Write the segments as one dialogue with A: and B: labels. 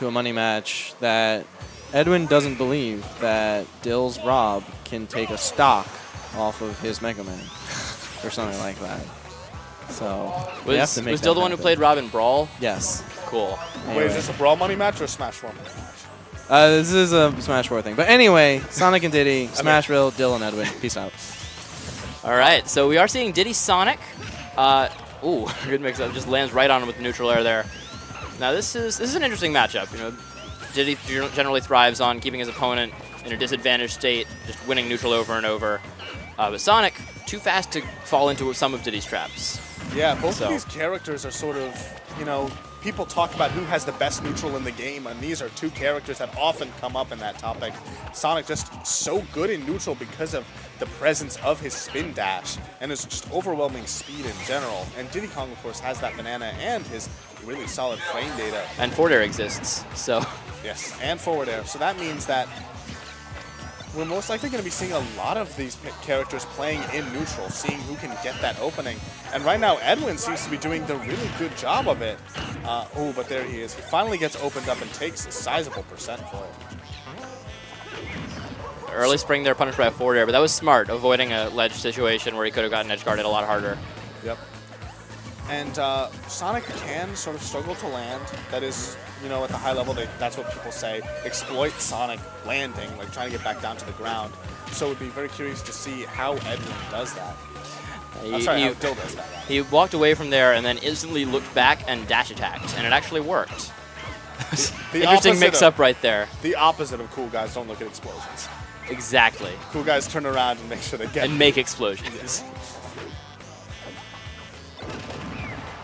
A: to a money match that Edwin doesn't believe that Dill's Rob can take a stock off of his Mega Man or something like that. So we have to make
B: was Dill the one who played Rob in Brawl?
A: Yes.
B: Cool.
A: Anyway.
C: Wait, is this a Brawl money match or a Smash 4 money match?
A: This is a Smash 4 thing. But anyway, Sonic and Diddy, Smashville, Dill and Edwin. Peace out.
B: All right, so we are seeing Diddy Sonic. Ooh, good mix-up. Just lands right on him with neutral air there. Now this is an interesting matchup. You know, Diddy generally thrives on keeping his opponent in a disadvantaged state, just winning neutral over and over. But Sonic, too fast to fall into some of Diddy's traps.
C: Yeah, both of these characters are sort of, you know, people talk about who has the best neutral in the game, and these are two characters that often come up in that topic. Sonic just so good in neutral because of the presence of his spin dash and his just overwhelming speed in general. And Diddy Kong, of course, has that banana and his really solid frame data.
B: And forward air exists, so.
C: Yes, and forward air. So that means that we're most likely going to be seeing a lot of these characters playing in neutral, seeing who can get that opening. And right now, Edwin seems to be doing the really good job of it. Oh, but there he is. He finally gets opened up and takes a sizable percent for it.
B: Early spring there punished by a forward air, but that was smart, avoiding a ledge situation where he could have gotten edge guarded a lot harder.
C: Yep. And Sonic can sort of struggle to land. That is, you know, at the high level, that's what people say. Exploit Sonic landing, like trying to get back down to the ground. So it would be very curious to see how Edwin does that. I'm sorry, how Dill does that. Right?
B: He walked away from there and then instantly looked back and dash attacked, and it actually worked.
C: The
B: Interesting mix-up right there.
C: The opposite of cool guys don't look at explosions.
B: Exactly.
C: Cool guys turn around and make sure they get
B: and make explosions.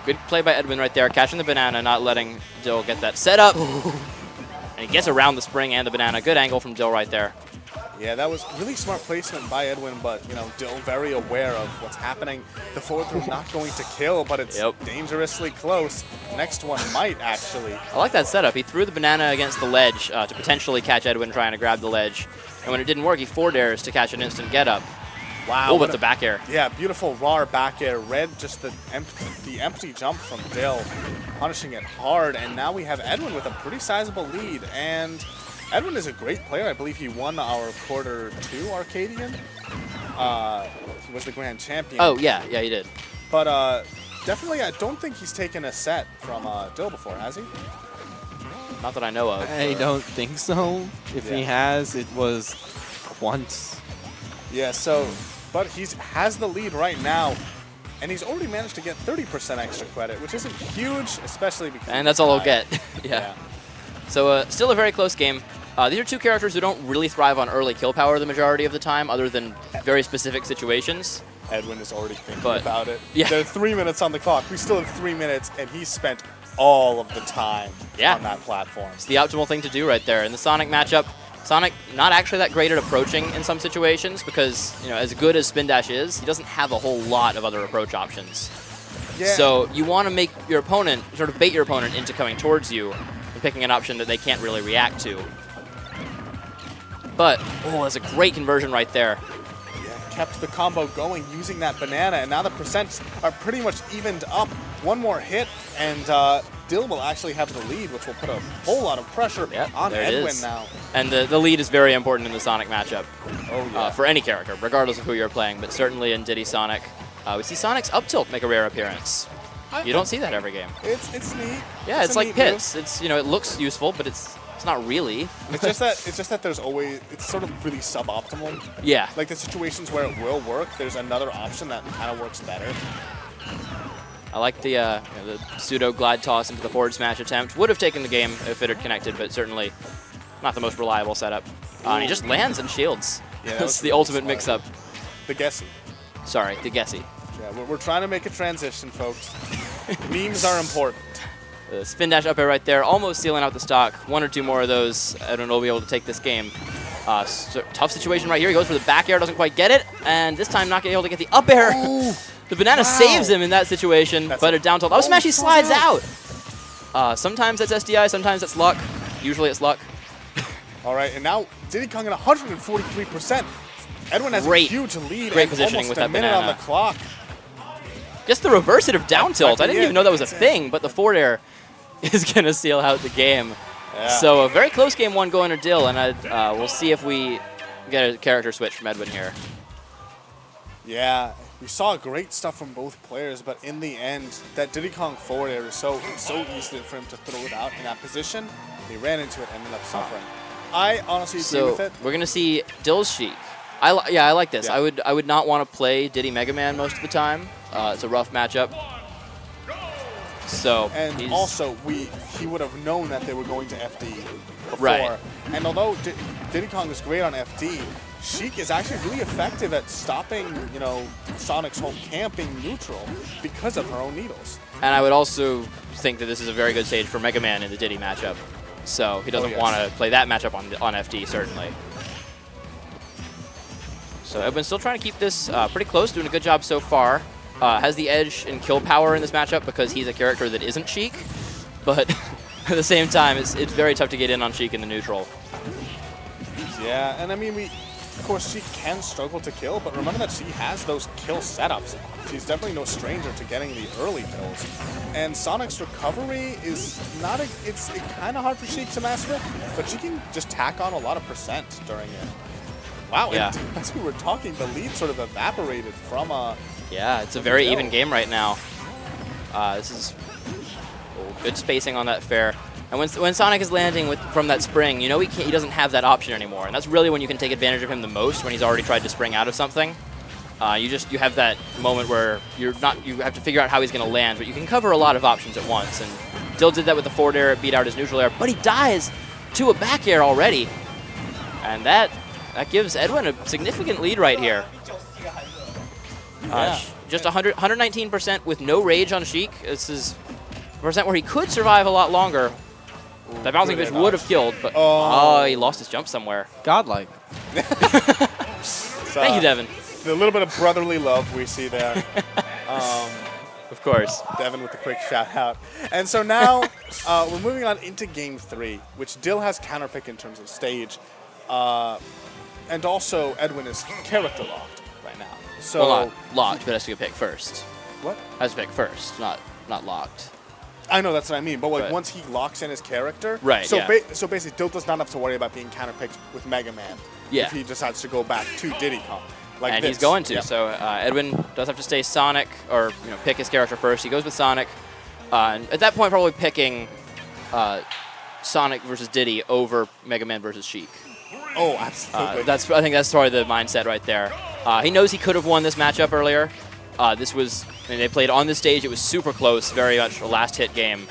B: Good play by Edwin right there, catching the banana, not letting Dill get that set up. And he gets around the spring and the banana. Good angle from Dill right there.
C: Yeah, that was really smart placement by Edwin, but, you know, Dill very aware of what's happening. The forward throw not going to kill, but it's dangerously close. Next one might, actually.
B: I like that setup. He threw the banana against the ledge to potentially catch Edwin trying to grab the ledge. And when it didn't work, he forward airs to catch an instant get-up.
C: Wow.
B: Oh, with the back air.
C: Yeah, beautiful raw back air. Read just the empty jump from Dill, punishing it hard. And now we have Edwin with a pretty sizable lead. And Edwin is a great player. I believe he won our Quarter 2 Arcadian. He was the grand champion.
B: Oh, yeah, he did.
C: But definitely, I don't think he's taken a set from Dill before, has he?
B: Not that I know of.
A: I don't think so. If he has, it was once.
C: Yeah, so, but he has the lead right now, and he's already managed to get 30% extra credit, which isn't huge, especially because...
B: And that's all he'll get. Yeah. So still a very close game. These are two characters who don't really thrive on early kill power the majority of the time, other than very specific situations.
C: Edwin is already thinking about it.
B: Yeah.
C: There are 3 minutes on the clock. We still have 3 minutes, and he spent all of the time on that platform.
B: It's the optimal thing to do right there. In the Sonic matchup, Sonic not actually that great at approaching in some situations because, you know, as good as Spin Dash is, he doesn't have a whole lot of other approach options.
C: Yeah.
B: So you want to make your opponent, sort of bait your opponent into coming towards you and picking an option that they can't really react to. But, oh, that's a great conversion right there.
C: Yeah, kept the combo going using that banana, and now the percents are pretty much evened up. One more hit, and Dill will actually have the lead, which will put a whole lot of pressure on Edwin now.
B: And the lead is very important in the Sonic matchup.
C: Oh, yeah.
B: For any character, regardless of who you're playing, but certainly in Diddy Sonic. We see Sonic's up tilt make a rare appearance. You don't see that every game.
C: It's neat.
B: Yeah, it's like pits. It's, you know, it looks useful, but it's not really.
C: It's just that there's always, it's sort of really suboptimal.
B: Yeah.
C: Like the situations where it will work, there's another option that kind of works better.
B: I like the the pseudo glide toss into the forward smash attempt. Would have taken the game if it had connected, but certainly not the most reliable setup. And he just lands and shields.
C: Yeah,
B: that's the ultimate mix-up.
C: The guessy.
B: Sorry, the guessy.
C: Yeah, we're trying to make a transition, folks. Memes are important.
B: The spin dash up air right there, almost sealing out the stock. One or two more of those, Edwin will be able to take this game. So tough situation right here. He goes for the back air, doesn't quite get it, and this time not able to get the up air.
C: Ooh.
B: The banana saves him in that situation, but a down tilt. Oh, smash, he slides out. Sometimes that's SDI, sometimes that's luck. Usually it's luck.
C: All right, and now Diddy Kong at 143%. Edwin has a huge lead.
B: Great positioning with that banana.
C: On the clock.
B: Just the reversive down tilt. I didn't even know that was a thing, but the forward air is going to seal out the game.
C: Yeah.
B: So a very close game 1 going to Dill, and we'll see if we get a character switch from Edwin here.
C: Yeah, we saw great stuff from both players, but in the end, that Diddy Kong forward air is so easy for him to throw it out in that position. He ran into it and ended up suffering. I honestly agree with it.
B: We're gonna see Dill's Sheik. I like this.
C: Yeah.
B: I would not want to play Diddy Mega Man most of the time. It's a rough matchup. So
C: and also he would have known that they were going to FD before.
B: Right.
C: And although Diddy Kong is great on FD, Sheik is actually really effective at stopping, you know, Sonic's whole camping neutral because of her own needles.
B: And I would also think that this is a very good stage for Mega Man in the Diddy matchup. So he doesn't want to play that matchup on FD, certainly. So Edwin's still trying to keep this pretty close, doing a good job so far. Has the edge in kill power in this matchup because he's a character that isn't Sheik. But at the same time, it's very tough to get in on Sheik in the neutral.
C: Yeah, and I mean, of course, she can struggle to kill, but remember that she has those kill setups. She's definitely no stranger to getting the early kills. And Sonic's recovery is not it's kind of hard for Sheik to master, but she can just tack on a lot of percent during it. Wow,
B: yeah.
C: And as we were talking, the lead sort of evaporated from
B: Yeah, it's a very even game right now. This is good spacing on that fair. And when Sonic is landing from that spring, you know he doesn't have that option anymore, and that's really when you can take advantage of him the most, when he's already tried to spring out of something. You have that moment where you have to figure out how he's going to land, but you can cover a lot of options at once. And Dill did that with the forward air, beat out his neutral air, but he dies to a back air already, and that gives Edwin a significant lead right here. Just 119% with no rage on Sheik. This is a percent where he could survive a lot longer. That bouncing fish would have killed, but he lost his jump somewhere.
A: Godlike.
B: Thank you, Devin.
C: The little bit of brotherly love we see there.
B: Of course.
C: Devin with a quick shout out. And so now we're moving on into game 3, which Dill has counterpick in terms of stage. And also Edwin is character locked right now. So
B: well, not locked, but has to pick first.
C: What?
B: Has to pick first, not locked.
C: I know, that's what I mean, but like
B: Right.
C: once he locks in his character,
B: Right,
C: so
B: yeah.
C: So basically, Dill does not have to worry about being counterpicked with Mega Man
B: Yeah.
C: if he decides to go back to Diddy Kong. Like
B: And
C: this.
B: he's going to,
C: Yep.
B: so Edwin does have to stay Sonic, or pick his character first. He goes with Sonic, and at that point probably picking Sonic versus Diddy over Mega Man versus Sheik.
C: Oh, absolutely.
B: I think that's probably the mindset right there. He knows he could have won this matchup earlier. They played on this stage. It was super close, very much a last hit game.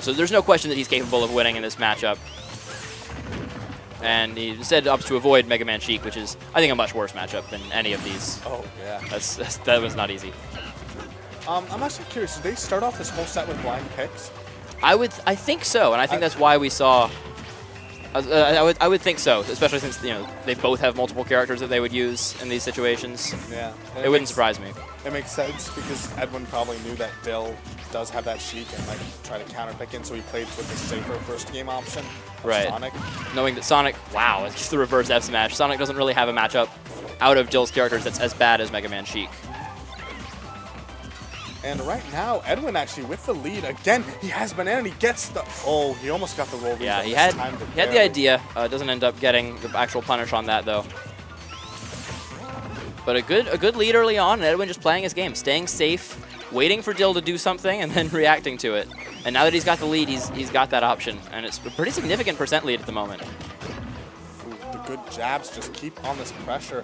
B: So there's no question that he's capable of winning in this matchup. And he instead opts to avoid Mega Man Sheik, which is, I think, a much worse matchup than any of these.
C: Oh, yeah.
B: That was not easy.
C: I'm actually curious, did they start off this whole set with blind picks?
B: I think so, and I think that's why we saw. I would think so, especially since they both have multiple characters that they would use in these situations.
C: Yeah.
B: It wouldn't surprise me.
C: It makes sense because Edwin probably knew that Dill does have that Sheik and like try to counterpick in, so he played with the safer first game option of
B: Right.
C: Sonic.
B: Knowing that Sonic, wow, it's the reverse F smash. Sonic doesn't really have a matchup out of Dill's characters that's as bad as Mega Man Sheik.
C: And right now, Edwin actually with the lead again. He has banana. And he gets the. Oh, he almost got the roll.
B: Yeah, he had the idea. Doesn't end up getting the actual punish on that though. But a good lead early on, and Edwin just playing his game, staying safe, waiting for Dill to do something, and then reacting to it. And now that he's got the lead, he's got that option, and it's a pretty significant percent lead at the moment.
C: Ooh, the good jabs just keep on this pressure.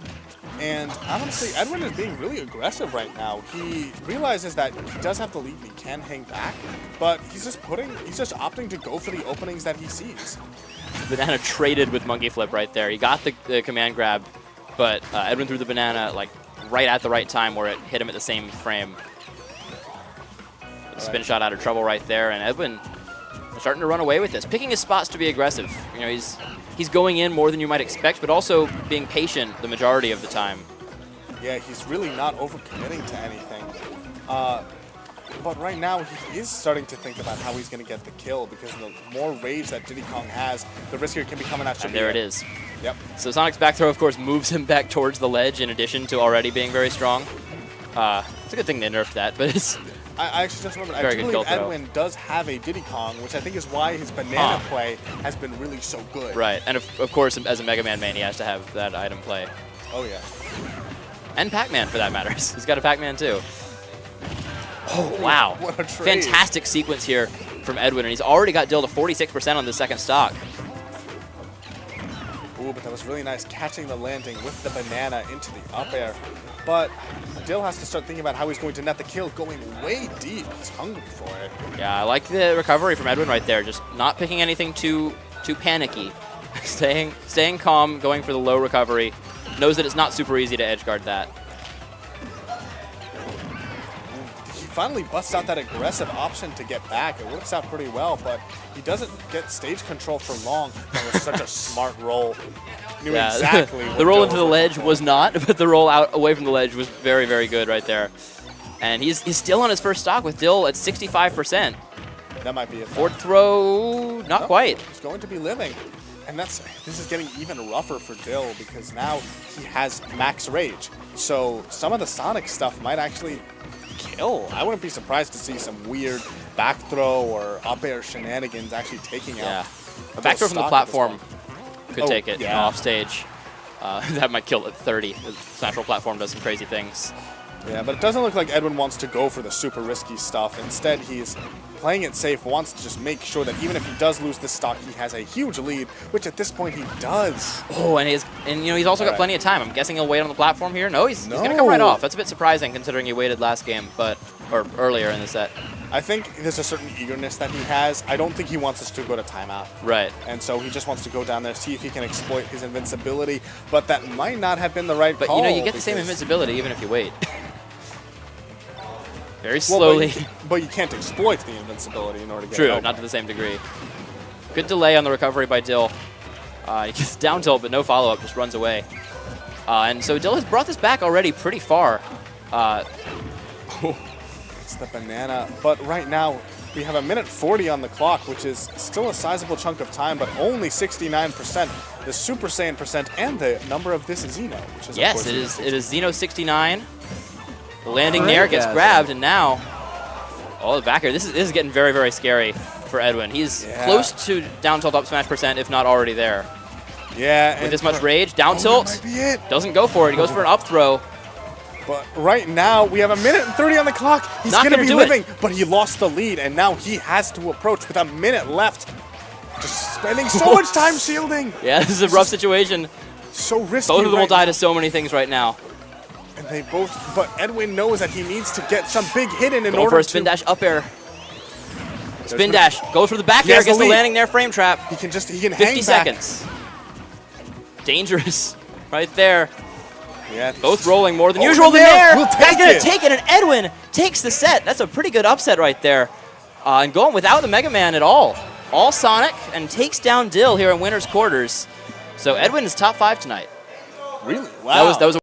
C: And honestly, Edwin is being really aggressive right now. He realizes that he does have the lead, he can hang back, but he's just opting to go for the openings that he sees.
B: Banana traded with Monkey Flip right there. He got the command grab, but Edwin threw the banana like right at the right time where it hit him at the same frame. Spin shot out of trouble right there, and Edwin starting to run away with this, picking his spots to be aggressive. He's going in more than you might expect, but also being patient the majority of the time.
C: Yeah, he's really not overcommitting to anything. But right now, he is starting to think about how he's going to get the kill, because the more rage that Diddy Kong has, the riskier it can become an extra.
B: And there it is.
C: Yep.
B: So Sonic's back throw, of course, moves him back towards the ledge in addition to already being very strong. It's a good thing they nerfed that, but
C: I actually just remembered.
B: Very
C: I do
B: good
C: believe
B: kill throw.
C: Edwin does have a Diddy Kong, which I think is why his banana play has been really so good.
B: Right, and of course, as a Mega Man main, he has to have that item play.
C: Oh, yeah.
B: And Pac-Man, for that matter. He's got a Pac-Man, too. Oh, wow.
C: What a trade.
B: Fantastic sequence here from Edwin, and he's already got Dill to 46% on the second stock.
C: Ooh, but that was really nice, catching the landing with the banana into the up air. But Dill has to start thinking about how he's going to net the kill, going way deep. He's hungry for it.
B: Yeah, I like the recovery from Edwin right there, just not picking anything too panicky. staying calm, going for the low recovery. Knows that it's not super easy to edge guard that.
C: He finally busts out that aggressive option to get back. It works out pretty well, but he doesn't get stage control for long. That was such a smart roll. Knew exactly what
B: the roll
C: Dill
B: into the
C: was
B: ledge
C: looking
B: was not, but the roll out away from the ledge was very, very good right there. And he's still on his first stock with Dill at 65%.
C: for. That might be it.
B: Fourth throw, not quite.
C: He's going to be living. And this is getting even rougher for Dill because now he has max rage. So some of the Sonic stuff might actually kill. I wouldn't be surprised to see some weird back throw or up air shenanigans actually taking out.
B: A back throw from the platform could take it
C: yeah.
B: off stage. That might kill it at 30. The natural platform does some crazy things.
C: Yeah, but it doesn't look like Edwin wants to go for the super risky stuff. Instead, he's playing it safe, wants to just make sure that even if he does lose this stock, he has a huge lead, which at this point he does.
B: Oh, and he's also got plenty of time. I'm guessing he'll wait on the platform here. No, he's going to come right off. That's a bit surprising considering he waited last game, or earlier in the set.
C: I think there's a certain eagerness that he has. I don't think he wants us to go to timeout.
B: Right.
C: And so he just wants to go down there, see if he can exploit his invincibility, but that might not have been the right call.
B: But you get the same invincibility even if you wait. Very slowly.
C: Well, but you can't exploit the invincibility in order to get
B: True,
C: it.
B: not to the same degree. Good delay on the recovery by Dill. He gets down tilt, but no follow-up, just runs away. And so Dill has brought this back already pretty far.
C: It's the banana. But right now, we have 1:40 on the clock, which is still a sizable chunk of time, but only 69%. The Super Saiyan percent and the number of this Xeno, which is
B: Yes, it is XenoSixtyNine. The landing there gets grabbed, and now, the back air. This is getting very, very scary for Edwin. He's close to down tilt up smash percent, if not already there.
C: Yeah.
B: With this much rage, down tilt,
C: that might be it.
B: doesn't go for it. He goes for an up throw.
C: But right now, we have 1:30 on the clock. He's
B: Not
C: going to
B: gonna
C: be
B: do it.
C: living, but he lost the lead, and now he has to approach with a minute left. Just spending so much time shielding.
B: Yeah, this is a rough situation.
C: So risky.
B: Both of them will die to so many things right now.
C: And they both, but Edwin knows that he needs to get some big hit in
B: Going
C: order
B: for a spin dash up air. Spin dash, goes for the back
C: He
B: air,
C: has the
B: gets the
C: lead.
B: landing there, frame trap.
C: He can
B: 50
C: hang back.
B: seconds. Dangerous right there.
C: Yeah.
B: Both rolling more than
C: Oh,
B: usual.
C: and
B: The
C: there,
B: nair,
C: we'll
B: guy's
C: take
B: gonna
C: it.
B: take it, and Edwin takes the set. That's a pretty good upset right there. And going without the Mega Man at all. All Sonic, and takes down Dill here in winner's quarters. So Edwin is top 5 tonight.
C: Really? Wow.
B: That was